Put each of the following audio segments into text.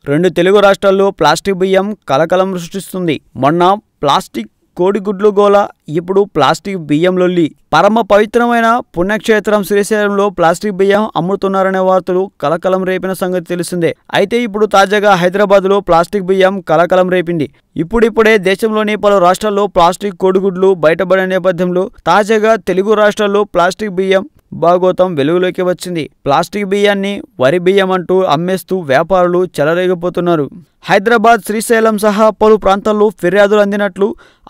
రెండు తెలుగు రాష్ట్రాల్లో ప్లాస్టిక్ బియ్యం కలకలం సృష్టిస్తుంది. మొన్న ప్లాస్టిక్ కోడిగుడ్లు గోల, ఇప్పుడు ప్లాస్టిక్ బియ్యం లొల్లి. పరమ పవిత్రమైన పుణ్యక్షేత్రం శ్రీశైలంలో ప్లాస్టిక్ బియ్యం అమ్ముతున్నారనే వార్తలు కలకలం రేపిన సంగతి తెలిసిందే. అయితే ఇప్పుడు తాజాగా హైదరాబాద్లో ప్లాస్టిక్ బియ్యం కలకలం రేపింది. ఇప్పుడిప్పుడే దేశంలోని పలు రాష్ట్రాల్లో ప్లాస్టిక్ కోడిగుడ్లు బయటపడిన నేపథ్యంలో తాజాగా తెలుగు రాష్ట్రాల్లో ప్లాస్టిక్ బియ్యం భాగోతం వెలుగులోకి వచ్చింది. ప్లాస్టిక్ బియ్యాన్ని వరి బియ్యం అంటూ అమ్మేస్తూ వ్యాపారులు చెలరేగిపోతున్నారు. హైదరాబాద్, శ్రీశైలం సహా పలు ప్రాంతాల్లో ఫిర్యాదులు అందినట్లు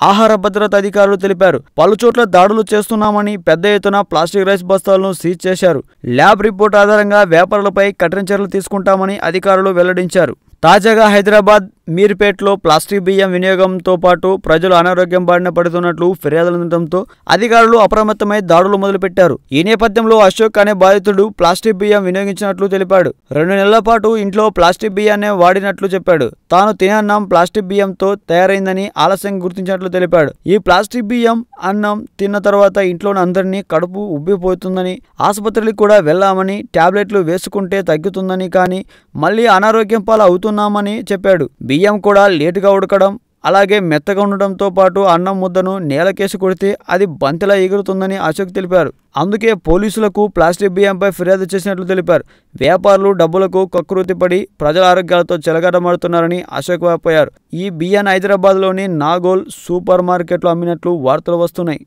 ఆహార భద్రత అధికారులు తెలిపారు. పలుచోట్ల దాడులు చేస్తున్నామని పెద్ద ఎత్తున ప్లాస్టిక్ రైస్ బస్తాలను సీజ్ చేశారు. ల్యాబ్ రిపోర్ట్ ఆధారంగా వ్యాపారులపై కఠిన చర్యలు తీసుకుంటామని అధికారులు వెల్లడించారు. తాజాగా హైదరాబాద్ మీర్పేట్లో ప్లాస్టిక్ బియ్యం వినియోగంతో పాటు ప్రజలు అనారోగ్యం బారిన పడుతున్నట్లు ఫిర్యాదులందడంతో అధికారులు అప్రమత్తమై దాడులు మొదలుపెట్టారు. ఈ నేపథ్యంలో అశోక్ అనే బాధితుడు ప్లాస్టిక్ బియ్యం వినియోగించినట్లు తెలిపాడు. 2 నెలల పాటు ఇంట్లో ప్లాస్టిక్ బియ్యాన్నే వాడినట్లు చెప్పాడు. తాను తినే అన్నం ప్లాస్టిక్ బియ్యంతో తయారైందని ఆలస్యంగా గుర్తించినట్లు తెలిపాడు. ఈ ప్లాస్టిక్ బియ్యం అన్నం తిన్న తర్వాత ఇంట్లోని అందరినీ కడుపు ఉబ్బిపోతుందని, ఆసుపత్రికి కూడా వెళ్లామని, టాబ్లెట్లు వేసుకుంటే తగ్గుతుందని, కానీ మళ్ళీ అనారోగ్యం పాలు అవుతున్నామని చెప్పాడు. బియ్యం కూడా లేటుగా ఉడకడం, అలాగే మెత్తగా ఉండడంతో పాటు అన్నం ముద్దను నేలకేసి కొడితే అది బంతిలా ఎగురుతుందని అశోక్ తెలిపారు. అందుకే పోలీసులకు ప్లాస్టిక్ బియ్యంపై ఫిర్యాదు చేసినట్లు తెలిపారు. వ్యాపారులు డబ్బులకు కక్కుర్తిపడి ప్రజల ఆరోగ్యాలతో చెలగాటమాడుతున్నారని అశోక్ వాపోయారు. ఈ బియ్యాన్ని హైదరాబాద్లోని నాగోల్ సూపర్ మార్కెట్లో అమ్మినట్లు వార్తలు వస్తున్నాయి.